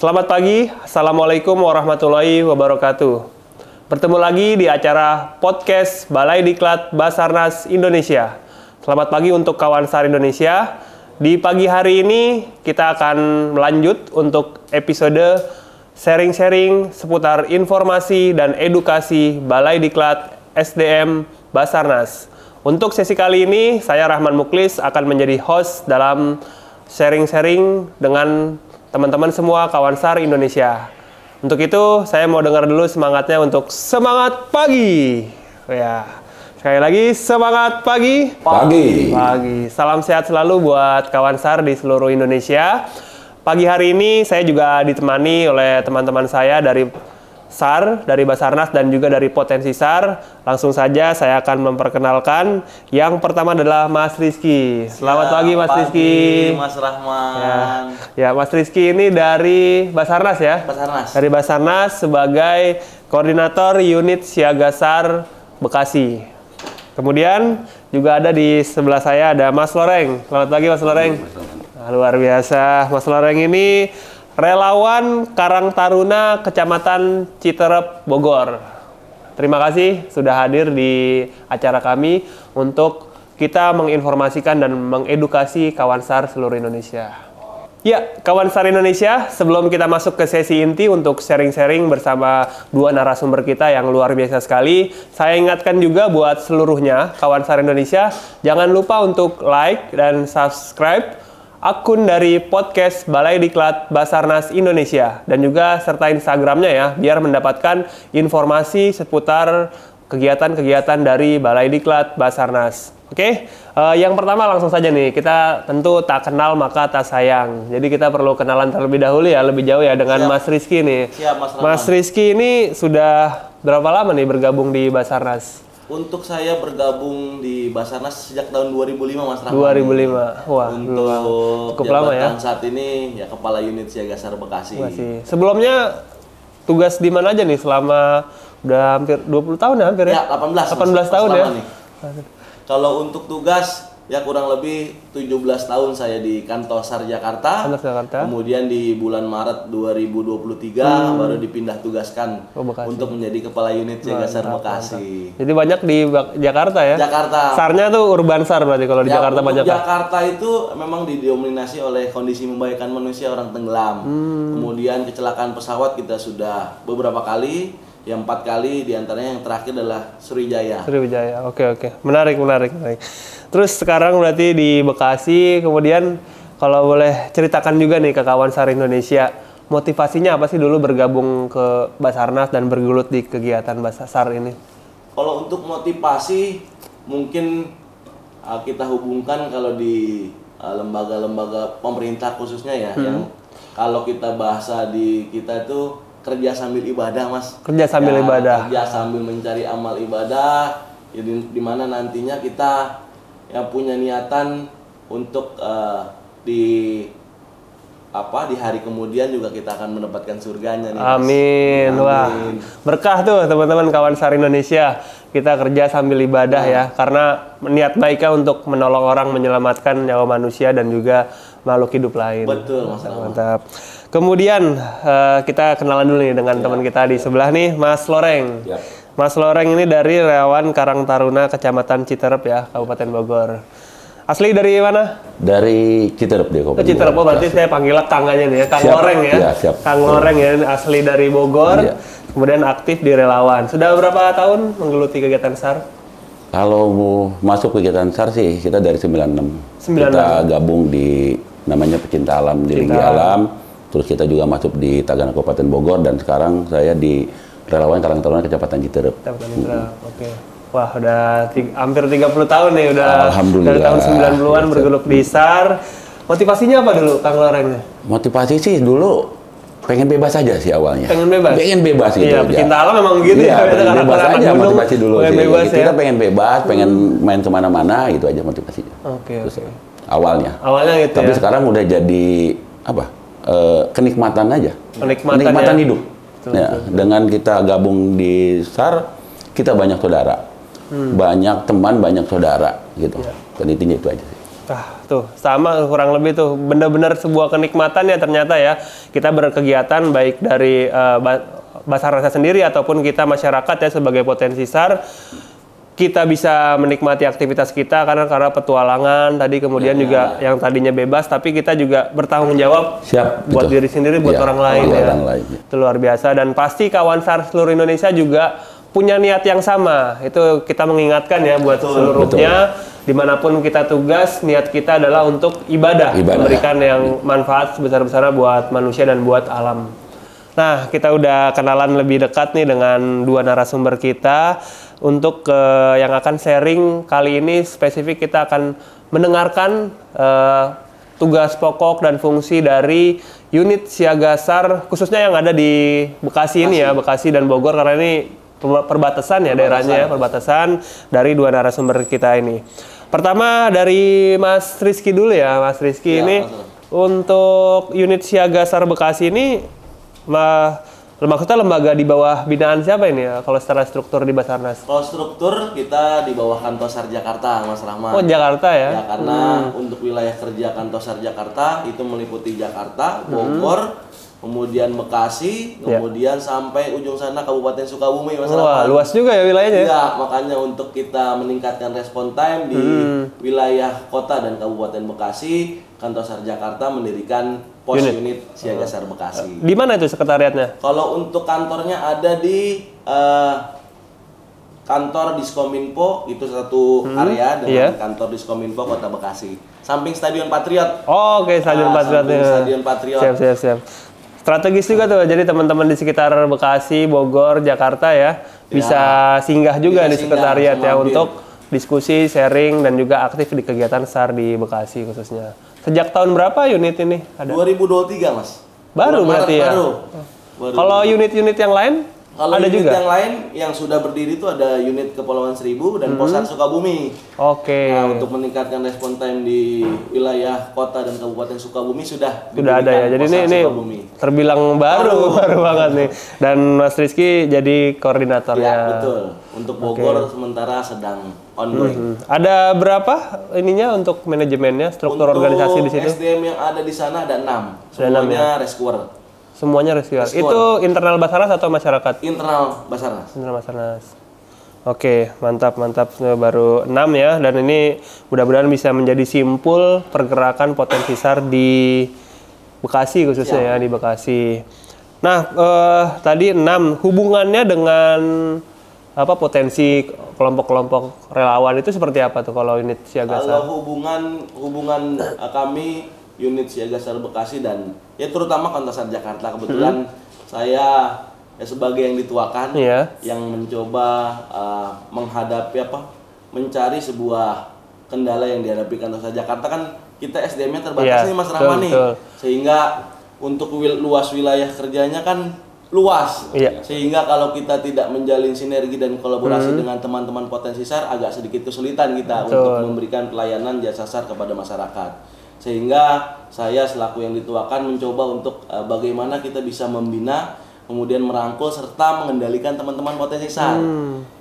Selamat pagi, Assalamualaikum warahmatullahi wabarakatuh. Bertemu lagi di acara podcast Balai Diklat Basarnas Indonesia. Selamat pagi untuk kawan SAR Indonesia. Di pagi hari ini kita akan melanjut untuk episode sharing-sharing seputar informasi dan edukasi Balai Diklat SDM Basarnas. Untuk sesi kali ini, saya Rahman Muklis akan menjadi host dalam sharing-sharing dengan teman-teman semua kawan SAR Indonesia. Untuk itu, saya mau dengar dulu semangatnya untuk semangat pagi. Ya, sekali lagi semangat pagi. Pagi. Salam sehat selalu buat kawan SAR di seluruh Indonesia. Pagi hari ini saya juga ditemani oleh teman-teman saya dari SAR, dari Basarnas dan juga dari Potensi SAR. Langsung saja saya akan memperkenalkan. Yang pertama adalah Mas Rizky. Selamat pagi Mas Rizky. Mas Rahman. Ya, Mas Rizky ini dari Basarnas ya? Basarnas. Dari Basarnas sebagai Koordinator Unit Siaga SAR Bekasi. Kemudian juga ada di sebelah saya ada Mas Loreng. Selamat pagi Mas Loreng. Luar biasa. Mas Loreng ini relawan Karang Taruna Kecamatan Citerep, Bogor. Terima kasih sudah hadir di acara kami untuk kita menginformasikan dan mengedukasi kawan SAR seluruh Indonesia. Ya, kawan SAR Indonesia, sebelum kita masuk ke sesi inti untuk sharing-sharing bersama dua narasumber kita yang luar biasa sekali, saya ingatkan juga buat seluruhnya kawan SAR Indonesia, jangan lupa untuk like dan subscribe akun dari podcast Balai Diklat Basarnas Indonesia dan juga serta Instagramnya ya, biar mendapatkan informasi seputar kegiatan-kegiatan dari Balai Diklat Basarnas. Oke, yang pertama langsung saja nih, kita tentu tak kenal maka tak sayang. Jadi kita perlu kenalan terlebih dahulu ya, lebih jauh ya dengan Mas Rizky nih. Siap, Mas Rahman. Mas Rizky ini sudah berapa lama nih bergabung di Basarnas? Untuk saya bergabung di Basarnas sejak tahun 2005 Mas Rahman. 2005. Wah, untuk cukup lama ya. saat ini ya Kepala Unit Siaga SAR Bekasi. Sebelumnya tugas di mana aja nih selama udah hampir 20 tahun ya hampir ya? Ya, 18 tahun ya. nih. Kalau untuk tugas ya kurang lebih 17 tahun saya di Kantor SAR Jakarta. Kemudian di bulan Maret 2023 baru dipindah tugaskan untuk menjadi Kepala Unit Siaga SAR Bekasi. Jadi banyak di Jakarta ya? Jakarta. SAR-nya tuh urban SAR berarti kalau di Jakarta banyak. Jakarta itu memang didominasi oleh kondisi membahayakan manusia orang tenggelam. Kemudian kecelakaan pesawat kita sudah beberapa kali. Yang 4 kali, diantaranya yang terakhir adalah Sriwijaya. Oke. Menarik. Terus sekarang berarti di Bekasi, kemudian kalau boleh ceritakan juga nih ke kawan SAR Indonesia, motivasinya apa sih dulu bergabung ke Basarnas dan bergelut di kegiatan SAR ini? Kalau untuk motivasi, mungkin kita hubungkan kalau di lembaga-lembaga pemerintah khususnya ya, yang kalau kita bahasa di kita itu kerja sambil ibadah Mas. Kerja sambil ibadah. Kerja sambil mencari amal ibadah, ya di mana nantinya kita yang punya niatan untuk di hari kemudian juga kita akan mendapatkan surganya nih Mas. Amin. Wah, berkah tuh teman-teman kawan SAR Indonesia. Kita kerja sambil ibadah ya, karena niat baiknya untuk menolong orang, menyelamatkan nyawa manusia dan juga makhluk hidup lain. Betul, Mas. Mantap. Kemudian kita kenalan dulu nih dengan teman kita di sebelah nih, Mas Loreng. Ya. Mas Loreng ini dari relawan Karang Taruna Kecamatan Citerep ya, Kabupaten Bogor. Asli dari mana? Dari Citerep dia, Kabupaten Citerep, berarti saya panggil Kang aja nih ya, Kang Loreng ya. Siap. Kang Loreng ya, asli dari Bogor. Ya. Kemudian aktif di relawan. Sudah berapa tahun menggeluti kegiatan SAR? Kalau mau masuk kegiatan SAR sih, kita dari 96. Kita gabung di namanya Pecinta Alam di Linggi Alam. Terus kita juga masuk di Tagana Kabupaten Bogor dan sekarang saya di relawan Karang Taruna Kecamatan Citerep. Oke. Wah, udah hampir 30 tahun nih udah. Alhamdulillah. Dari tahun 90-an bergelut di SAR. Motivasinya apa dulu Kang Loreng? Motivasi sih dulu pengen bebas aja sih awalnya. Pengen bebas gitu. Iya, Pecinta Alam memang gitu ya. Pengen bebas aja motivasi dulu sih. Bebas, kita pengen bebas, pengen main kemana-mana gitu aja motivasinya. Oke. Awalnya gitu. Tapi sekarang udah jadi apa? Kenikmatan aja. Kenikmatan hidup. Betul. Dengan kita gabung di SAR, kita banyak saudara. Banyak teman, banyak saudara gitu. Dan intinya itu aja sih. Tuh sama kurang lebih tuh benar-benar sebuah kenikmatan ya ternyata ya kita berkegiatan baik dari Basarnas sendiri ataupun kita masyarakat ya sebagai potensi SAR kita bisa menikmati aktivitas kita karena petualangan tadi kemudian juga yang tadinya bebas tapi kita juga bertanggung jawab buat diri sendiri buat orang lain ya. Itu luar biasa dan pasti kawan SAR seluruh Indonesia juga punya niat yang sama. Itu kita mengingatkan ya buat seluruhnya dimanapun kita tugas niat kita adalah untuk ibadah. Memberikan yang manfaat sebesar-besarnya buat manusia dan buat alam. Nah, kita udah kenalan lebih dekat nih dengan dua narasumber kita. Untuk yang akan sharing kali ini spesifik kita akan mendengarkan tugas pokok dan fungsi dari unit siaga SAR khususnya yang ada di Bekasi ini ya, Bekasi dan Bogor karena ini perbatasan ya daerahnya ya, perbatasan dari dua narasumber kita ini. Pertama dari Mas Rizky dulu ya, Mas Rizky ini untuk unit siaga SAR Bekasi ini maksudnya lembaga di bawah binaan siapa ini ya kalau secara struktur di Basarnas? Kalau struktur kita di bawah Kantor SAR Jakarta, Mas Rahman. Oh, Jakarta ya? Ya, karena untuk wilayah kerja Kantor SAR Jakarta itu meliputi Jakarta, Bogor, kemudian Bekasi, kemudian sampai ujung sana Kabupaten Sukabumi, Mas Rahman. Wah, luas juga ya wilayahnya. Iya, makanya untuk kita meningkatkan respon time di wilayah kota dan Kabupaten Bekasi, Kantor SAR Jakarta mendirikan pos unit siaga SAR Bekasi. Di mana itu sekretariatnya? Kalau untuk kantornya ada di kantor Diskominfo, itu satu area dengan kantor Diskominfo Kota Bekasi. Samping Stadion Patriot. Oh, oke, Stadion Patriot. Stadion Patriot. Siap. Strategis juga tuh, jadi teman-teman di sekitar Bekasi, Bogor, Jakarta ya, bisa singgah juga di sekretariat ya untuk diskusi, sharing, dan juga aktif di kegiatan SAR di Bekasi khususnya. Sejak tahun berapa unit ini ada? 2023, Mas. Baru berarti ya? Baru. Kalau unit-unit yang lain? Kalau ada unit juga? yang lain yang sudah berdiri itu ada unit Kepulauan Seribu dan Posar Sukabumi. Oke. Nah, untuk meningkatkan respon time di wilayah kota dan Kabupaten Sukabumi sudah ada ya. Jadi ini terbilang baru banget nih. Dan Mas Rizky jadi koordinatornya. Ya, betul. Untuk Bogor sementara sedang ongoing. Ada berapa ininya untuk manajemennya, struktur organisasi di situ? SDM yang ada di sana ada 6. Semuanya rescuer. Semuanya rescuer. Itu internal Basarnas atau masyarakat? Internal Basarnas. Internal Basarnas. Oke, mantap. Baru 6 ya, dan ini mudah-mudahan bisa menjadi simpul pergerakan potensi SAR di Bekasi khususnya ya, di Bekasi. Nah, tadi 6, hubungannya dengan potensi kelompok-kelompok relawan itu seperti apa tuh kalau unit siaga SAR? Kalau hubungan kami unit siaga SAR Bekasi dan ya terutama Kantor SAR Jakarta kebetulan saya sebagai yang dituakan yang mencoba menghadapi mencari sebuah kendala yang dihadapi Kantor SAR Jakarta kan kita SDM-nya terbatas nih Mas Rahman nih sehingga untuk luas wilayah kerjanya kan luas sehingga kalau kita tidak menjalin sinergi dan kolaborasi dengan teman-teman potensi SAR agak sedikit kesulitan kita untuk memberikan pelayanan jasa SAR kepada masyarakat. Sehingga saya selaku yang dituakan mencoba untuk bagaimana kita bisa membina, kemudian merangkul serta mengendalikan teman-teman potensi SAR.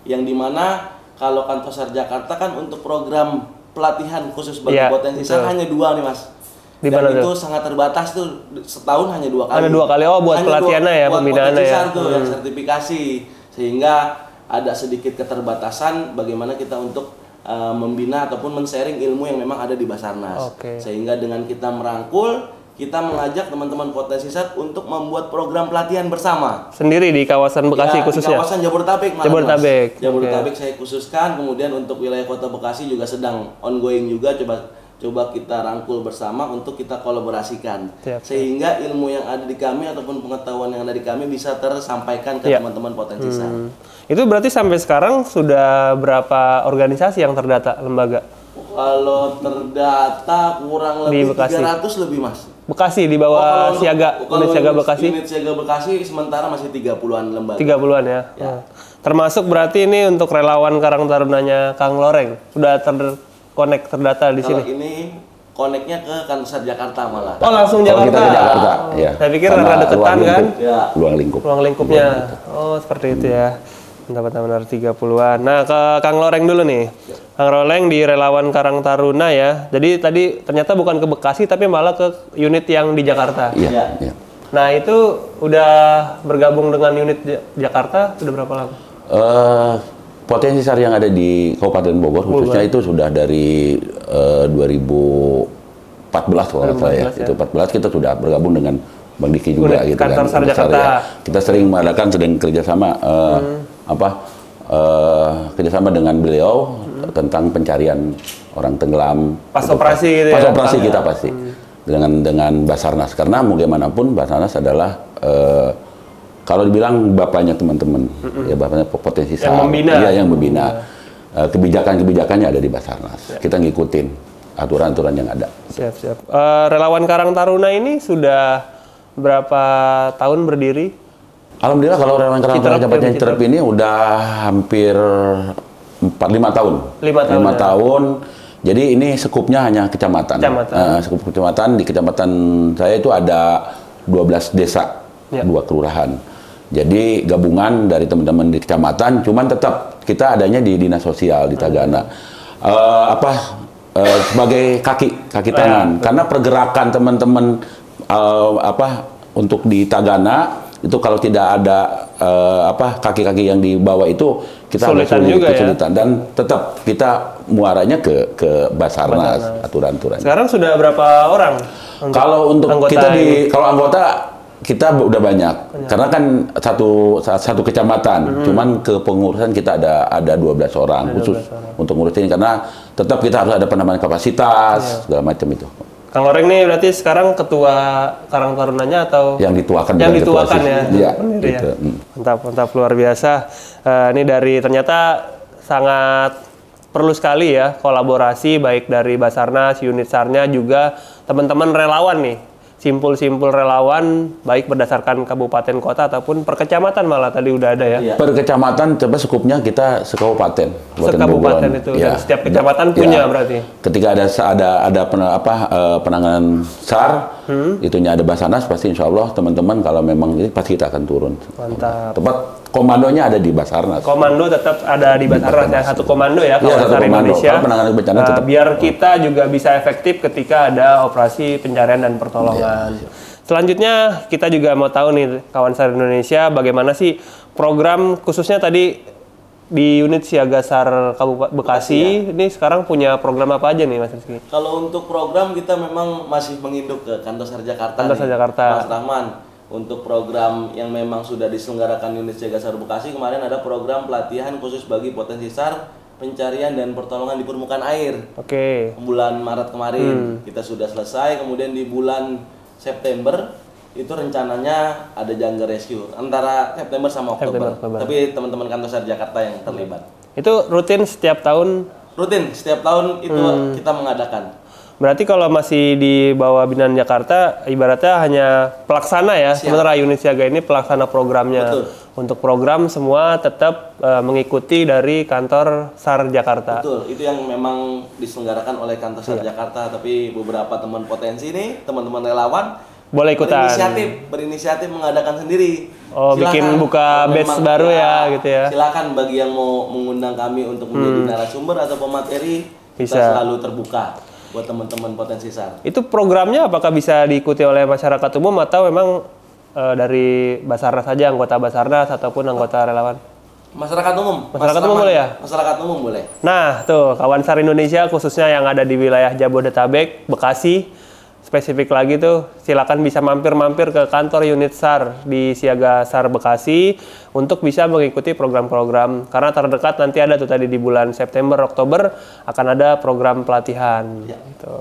Yang dimana kalau Kantor SAR Jakarta kan untuk program pelatihan khusus bagi potensi SAR hanya 2 nih Mas. Dan itu sangat terbatas tuh, setahun hanya 2 kali. Hanya 2 kali, buat pelatihannya ya, pembinaannya ya. SAR tuh yang sertifikasi. Sehingga ada sedikit keterbatasan bagaimana kita untuk membina ataupun men-sharing ilmu yang memang ada di Basarnas. Sehingga dengan kita merangkul, kita mengajak teman-teman potensi SAR untuk membuat program pelatihan bersama. Sendiri di kawasan Bekasi khususnya? Di kawasan Jabodetabek. Jabodetabek saya khususkan, kemudian untuk wilayah kota Bekasi juga sedang ongoing juga, coba kita rangkul bersama untuk kita kolaborasikan. Sehingga ilmu yang ada di kami ataupun pengetahuan yang ada di kami bisa tersampaikan ke teman-teman potensi SAR. Itu berarti sampai sekarang sudah berapa organisasi yang terdata lembaga? Kalau terdata kurang lebih 300 lebih Mas. Bekasi di bawah unit siaga Bekasi? Unit siaga Bekasi sementara masih 30-an lembaga. 30-an ya? Termasuk berarti ini untuk relawan Karang Tarunanya Kang Loreng sudah terdata di sini? Kalau ini koneknya ke Kantor SAR Jakarta malah. Oh, langsung Jakarta? Kita ke Jakarta, Saya pikir ada deketan kan? Ruang lingkup. Ruang lingkupnya. Oh, seperti itu ya. Pendapatan benar 30-an. Nah, ke Kang Loreng dulu nih. Kang Loreng di Relawan Karang Taruna ya. Jadi tadi ternyata bukan ke Bekasi tapi malah ke unit yang di Jakarta. Iya. Iya. Nah, itu udah bergabung dengan unit Jakarta sudah berapa lama? Potensi SAR yang ada di Kabupaten Bogor khususnya itu sudah dari 2014 kalau nggak salah ya. Itu 14 kita sudah bergabung dengan Bang Diki juga gitu kantor kan. SAR Jakarta. Ya. Kita sering mengadakan kerjasama kerjasama dengan beliau tentang pencarian orang tenggelam. Pas operasi gitu ya. Pas operasi kita pasti. Dengan Basarnas karena mau gimana pun Basarnas adalah kalau dibilang bapaknya teman-teman, ya bapaknya potensi SAR. Yang membina. Iya, yang membina. Kebijakan-kebijakannya ada di Basarnas. Kita ngikutin aturan-aturan yang ada. Siap. Relawan Karang Taruna ini sudah berapa tahun berdiri? Alhamdulillah kalau Relawan Karang Taruna Jakarta Citerep ini udah hampir 5 tahun. 5 tahun. Jadi ini sekupnya hanya kecamatan. Sekup kecamatan, di kecamatan saya itu ada 12 desa, 2 kelurahan. Jadi gabungan dari teman-teman di kecamatan, cuman tetap kita adanya di dinas sosial di Tagana. Sebagai kaki tangan. Karena pergerakan teman-teman untuk di Tagana itu kalau tidak ada kaki-kaki yang dibawa itu kita kesulitan dan tetap kita muaranya ke Basarnas aturan-aturan. Sekarang sudah berapa orang? Kalau untuk kita kalau anggota kita udah banyak. Karena kan satu kecamatan, cuman ke pengurusan kita ada 12 orang khusus untuk ngurusin karena tetap kita harus ada penambahan kapasitas segala macam itu. Kang Loreng nih berarti sekarang ketua Karang Tarunanya atau yang dituakan ya? Iya, gitu. Mantap luar biasa. Ini ternyata sangat perlu sekali ya kolaborasi baik dari Basarnas, unit SAR-nya juga teman-teman relawan nih. Simpul-simpul relawan baik berdasarkan kabupaten kota ataupun per kecamatan malah tadi udah ada ya. Iya. Per kecamatan coba sekupnya kita sekabupaten. Sekabupaten itu ya. Dan setiap kecamatan punya berarti. Ketika ada penanganan SAR, itunya ada Basarnas pasti insya Allah teman-teman kalau memang ini pasti kita akan turun. Mantap. Tempat komandonya ada di Basarnas. Komando tetap ada di Basarnas ya, satu komando ya kalau SAR Indonesia. Biar kita juga bisa efektif ketika ada operasi pencarian dan pertolongan. Selanjutnya kita juga mau tahu nih kawan SAR Indonesia bagaimana sih program khususnya tadi di unit Siaga SAR Kabupaten Bekasi ini sekarang punya program apa aja nih Mas Rizky? Kalau untuk program kita memang masih menginduk ke kantor SAR Jakarta. Kantor SAR Jakarta. Mas Rahman, untuk program yang memang sudah diselenggarakan unit Siaga SAR Bekasi kemarin ada program pelatihan khusus bagi potensi SAR pencarian dan pertolongan di permukaan air. Oke. Bulan Maret kemarin kita sudah selesai, kemudian di bulan September itu rencananya ada Jangga Rescue antara September sama Oktober. Tapi teman-teman kantor SAR Jakarta yang terlibat. Itu rutin setiap tahun? Rutin setiap tahun itu kita mengadakan. Berarti kalau masih di bawah binaan Jakarta ibaratnya hanya pelaksana ya. Sementara unit siaga ini pelaksana programnya. Betul. Untuk program semua tetap mengikuti dari kantor SAR Jakarta. Betul, itu yang memang diselenggarakan oleh kantor SAR Jakarta, tapi beberapa teman potensi nih, teman-teman relawan boleh ikutan. Berinisiatif mengadakan sendiri. Oh, silakan, bikin buka batch baru ya gitu ya. Silakan bagi yang mau mengundang kami untuk menjadi narasumber atau pemateri, kita selalu terbuka buat teman-teman potensi SAR. Itu programnya apakah bisa diikuti oleh masyarakat umum atau memang dari Basarnas saja, anggota Basarnas ataupun anggota relawan? Masyarakat umum. Masyarakat umum boleh ya? Masyarakat umum boleh. Nah, tuh kawan SAR Indonesia khususnya yang ada di wilayah Jabodetabek, Bekasi, spesifik lagi tuh silakan bisa mampir-mampir ke kantor unit SAR di Siaga SAR Bekasi untuk bisa mengikuti program-program karena terdekat nanti ada tuh tadi di bulan September, Oktober akan ada program pelatihan. Ya. Gitu.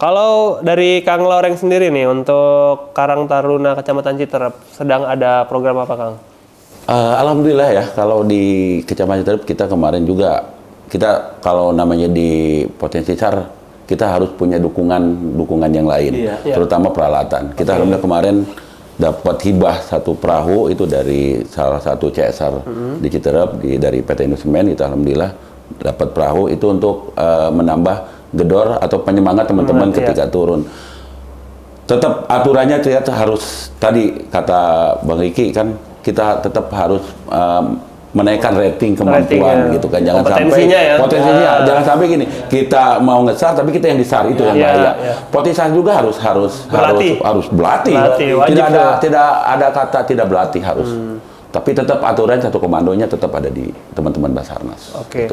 Kalau dari Kang Loreng sendiri nih untuk Karang Taruna Kecamatan Citerep sedang ada program apa Kang? Alhamdulillah ya kalau di Kecamatan Citerep kita kemarin juga kita kalau namanya di potensi SAR kita harus punya dukungan yang lain, terutama peralatan. Kita alhamdulillah kemarin dapat hibah satu perahu itu dari salah satu CSR di Citerep dari PT Indosemen. Kita alhamdulillah dapat perahu itu untuk menambah gedor atau penyemangat teman-teman ketika turun. Tetap aturannya ternyata harus tadi kata Bang Riki kan kita tetap harus menaikkan rating kemampuan gitu kan, jangan sampai potensinya jangan sampai gini, kita mau nge-SAR tapi kita yang di-SAR itu yang bahaya. Potensi juga harus berlatih. Tidak ada kata tidak berlatih harus. Tapi tetap aturan satu komandonya tetap ada di teman-teman Basarnas. Oke.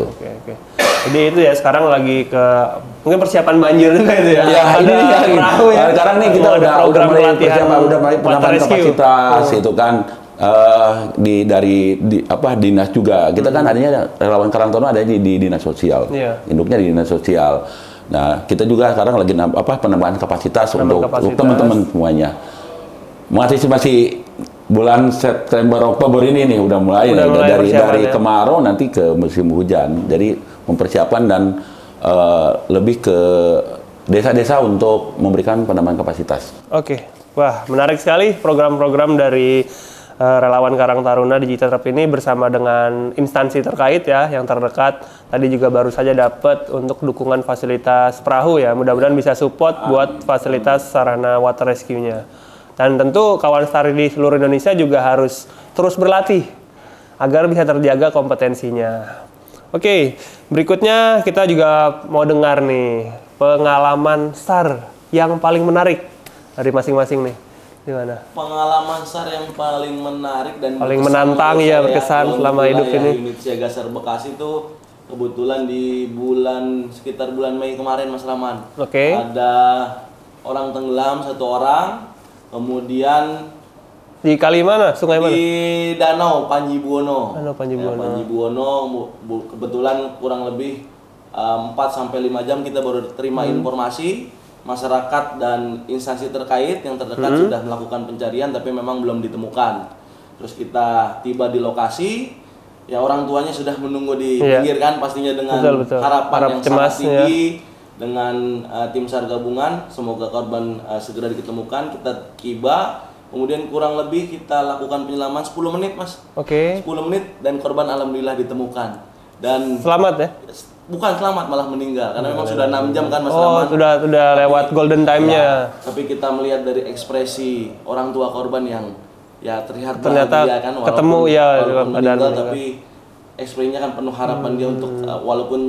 Jadi itu ya sekarang lagi ke mungkin persiapan banjir juga itu ya. Ya, ini ya. Sekarang nih kita udah mulai persiapan, udah mulai penambahan kapasitas itu kan. Dari dinas juga. Kita kan adanya relawan Karang Taruna ada di dinas sosial. Induknya di dinas sosial. Nah, kita juga sekarang lagi penambahan kapasitas untuk teman-teman semuanya. Mengantisipasi bulan September Oktober ini nih udah mulai dari kemarau nanti ke musim hujan. Jadi mempersiapkan dan lebih ke desa-desa untuk memberikan penambahan kapasitas. Oke. Wah, menarik sekali program-program dari relawan Karang Taruna Digital Trap ini bersama dengan instansi terkait ya yang terdekat. Tadi juga baru saja dapat untuk dukungan fasilitas perahu ya. Mudah-mudahan bisa support buat fasilitas sarana water rescue-nya. Dan tentu kawan Lestari di seluruh Indonesia juga harus terus berlatih agar bisa terjaga kompetensinya. Oke, berikutnya kita juga mau dengar nih pengalaman SAR yang paling menarik dari masing-masing nih. Gimana? Pengalaman SAR yang paling menarik dan paling menantang ya berkesan selama hidup ini. Unit Siaga SAR Bekasi itu kebetulan di sekitar bulan Mei kemarin Mas Rahman. Ada orang tenggelam 1 orang, kemudian di kali mana? Sungai mana? Di Danau Panji Buwono. Panji Buwono. Kebetulan kurang lebih 4-5 jam kita baru terima informasi. Masyarakat dan instansi terkait yang terdekat sudah melakukan pencarian tapi memang belum ditemukan. Terus kita tiba di lokasi, ya orang tuanya sudah menunggu di pinggir kan pastinya dengan harapan yang sangat tinggi dengan tim SAR gabungan, semoga korban segera ditemukan. Kita tiba, kemudian kurang lebih kita lakukan penyelaman 10 menit Mas. 10 menit dan korban alhamdulillah ditemukan. Dan selamat ya? Bukan selamat, malah meninggal karena memang sudah 6 jam kan Mas Rahman. Sudah lewat golden time-nya. Tapi kita melihat dari ekspresi orang tua korban yang ya terlihat ternyata bahagia kan ketemu walaupun meninggal tapi ekspresinya kan penuh harapan dia untuk walaupun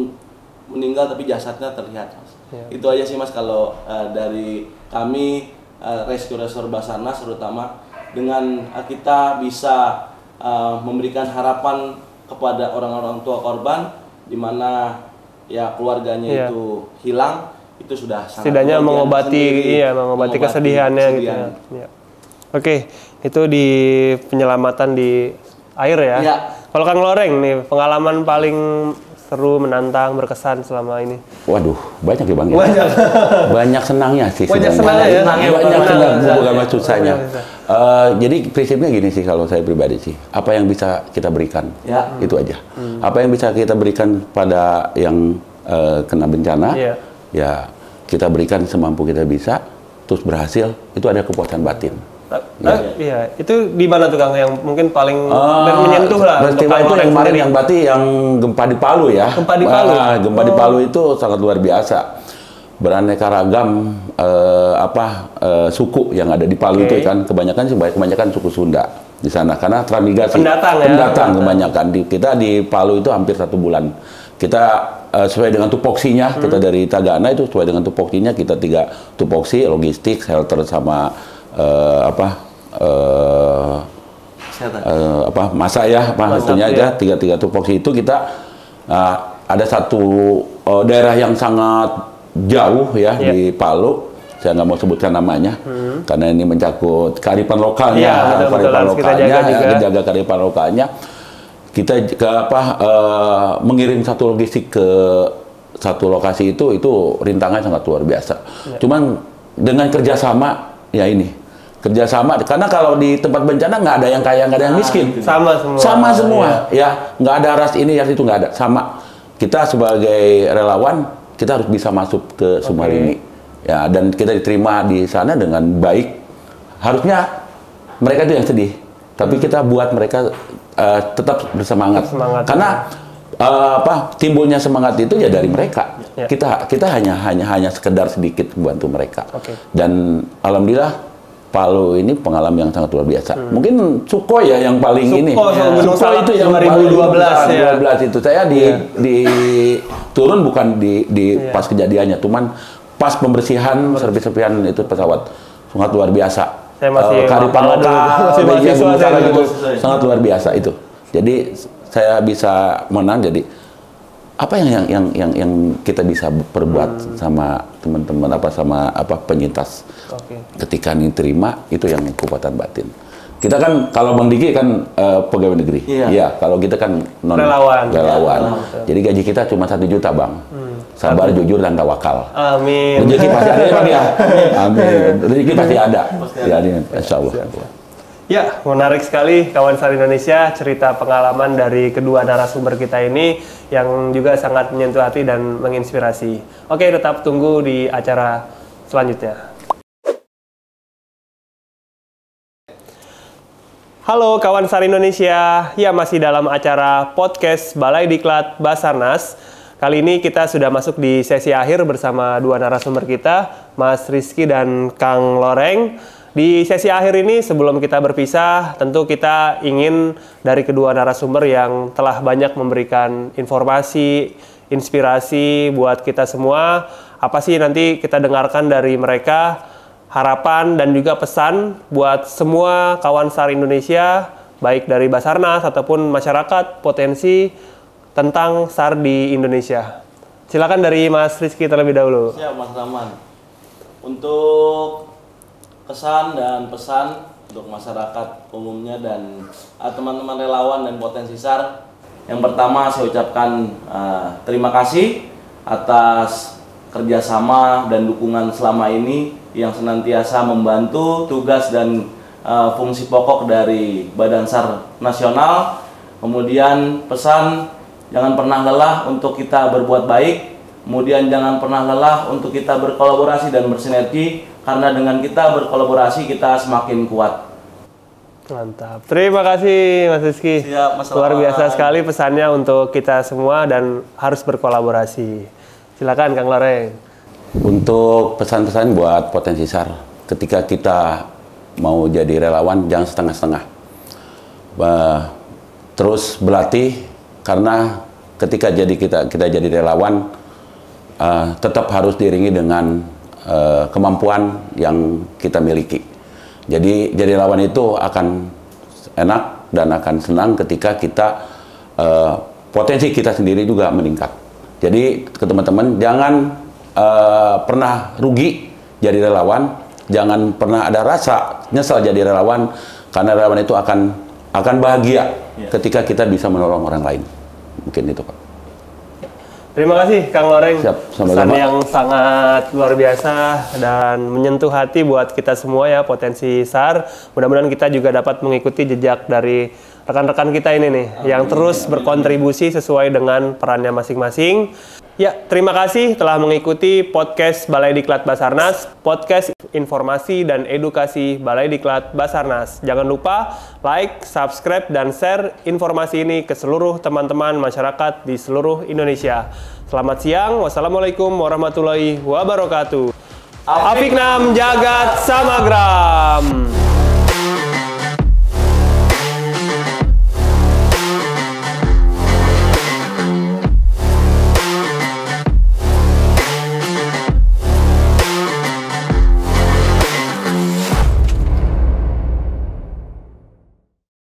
meninggal tapi jasadnya terlihat Mas. Itu aja sih Mas kalau dari kami Rescue Resort Basarnas terutama dengan kita bisa memberikan harapan kepada orang-orang tua korban di mana ya keluarganya itu hilang, itu sudah sangat setidaknya mengobati kesedihannya gitu ya. Oke, itu di penyelamatan di air ya. Kalau Kang Loreng nih pengalaman paling seru, menantang, berkesan selama ini. Waduh, banyak ya Bang. Banyak senangnya sih. Banyak senangnya ya. Banyak senang, bukan susahnya. Jadi prinsipnya gini sih kalau saya pribadi sih, apa yang bisa kita berikan, itu aja. Apa yang bisa kita berikan pada yang kena bencana, ya kita berikan semampu kita bisa, terus berhasil, itu ada kepuasan batin. Iya, itu di mana tuh Kang yang mungkin paling menyentuh lah? Peristiwa itu yang kemarin yang berarti yang gempa di Palu ya. Gempa di Palu. Gempa di Palu itu sangat luar biasa. Beraneka ragam suku yang ada di Palu itu kan kebanyakan suku Sunda di sana karena transmigrasi pendatang kebanyakan. Kita di Palu itu hampir 1 bulan. Kita sesuai dengan tupoksinya, kita dari Tagana itu sesuai dengan tupoksinya, kita 3 tupoksi, logistik, shelter sama masa ya, tentunya aja 3 tupoksi itu kita ada satu daerah yang sangat jauh ya di Palu, saya nggak mau sebutkan namanya karena ini mencakup kearifan lokalnya, jaga kearifan lokalnya. Kita mengirim satu logistik ke satu lokasi itu rintangan sangat luar biasa. Cuman dengan kerjasama kerjasama karena kalau di tempat bencana nggak ada yang kaya, nggak ada yang miskin, sama semua ya, nggak ada ras ini ras itu, nggak ada, sama. Kita sebagai relawan kita harus bisa masuk ke semua ini ya, dan kita diterima di sana dengan baik. Harusnya mereka itu yang sedih, tapi kita buat mereka tetap bersemangat. Karena timbulnya semangat itu ya dari mereka. Kita hanya sekedar sedikit membantu mereka. Dan alhamdulillah Palu ini pengalaman yang sangat luar biasa. Mungkin Sukhoi ya yang paling ini. Sukhoi itu yang 2012 ya. 2012 itu saya di turun bukan di pas kejadiannya, cuman pas pembersihan servis-servian itu pesawat sangat luar biasa. Saya masih Karipan lokal, gitu. Sangat luar biasa itu. Jadi saya bisa menang. Jadi apa yang kita bisa perbuat sama teman-teman sama penyintas ketika diterima itu yang kekuatan batin. Kita kan kalau Bang Diki kan pegawai negeri, iya. Kalau kita kan relawan. Jadi gaji kita cuma 1 juta Bang. Sabar, jujur, dan tawakal. Amin. Rezeki pasti ada ya Bang ya. Amin. Rezeki pasti ada. Ya, insya Allah. Ya, menarik sekali kawan SAR Indonesia, cerita pengalaman dari kedua narasumber kita ini yang juga sangat menyentuh hati dan menginspirasi. Oke, tetap tunggu di acara selanjutnya. Halo kawan SAR Indonesia, ya masih dalam acara podcast Balai Diklat Basarnas. Kali ini kita sudah masuk di sesi akhir bersama dua narasumber kita, Mas Rizky dan Kang Loreng. Di sesi akhir ini sebelum kita berpisah, tentu kita ingin dari kedua narasumber yang telah banyak memberikan informasi, inspirasi buat kita semua, apa sih nanti kita dengarkan dari mereka, harapan dan juga pesan buat semua kawan SAR Indonesia, baik dari Basarnas ataupun masyarakat potensi tentang SAR di Indonesia. Silakan dari Mas Rizky terlebih dahulu. Siap Mas Rahman. Untuk kesan dan pesan untuk masyarakat umumnya dan teman-teman relawan dan potensi SAR, yang pertama saya ucapkan terima kasih atas kerjasama dan dukungan selama ini yang senantiasa membantu tugas dan fungsi pokok dari Badan SAR Nasional. Kemudian pesan, jangan pernah lelah untuk kita berbuat baik. Kemudian jangan pernah lelah untuk kita berkolaborasi dan bersinergi, karena dengan kita berkolaborasi kita semakin kuat. Mantap. Terima kasih Mas Rizky. Siap, Mas Luar Rahman. biasa sekali pesannya untuk kita semua dan harus berkolaborasi. Silakan Kang Loreng. Untuk pesan-pesan buat potensi SAR, ketika kita mau jadi relawan jangan setengah-setengah. Terus berlatih, karena ketika kita jadi relawan tetap harus diiringi dengan kemampuan yang kita miliki. Jadi relawan itu akan enak dan akan senang ketika kita potensi kita sendiri juga meningkat. Jadi ke teman-teman, jangan pernah rugi jadi relawan, jangan pernah ada rasa nyesal jadi relawan, karena relawan itu akan bahagia ketika kita bisa menolong orang lain. Mungkin itu Pak. Terima kasih Kang Loreng. Pesan yang sangat luar biasa dan menyentuh hati buat kita semua ya, potensi SAR. Mudah-mudahan kita juga dapat mengikuti jejak dari rekan-rekan kita ini nih, yang terus berkontribusi sesuai dengan perannya masing-masing. Ya, terima kasih telah mengikuti podcast Balai Diklat Basarnas, podcast informasi dan edukasi Balai Diklat Basarnas. Jangan lupa like, subscribe, dan share informasi ini ke seluruh teman-teman masyarakat di seluruh Indonesia. Selamat siang, wassalamualaikum warahmatullahi wabarakatuh. Afiknam Jagat Samagram.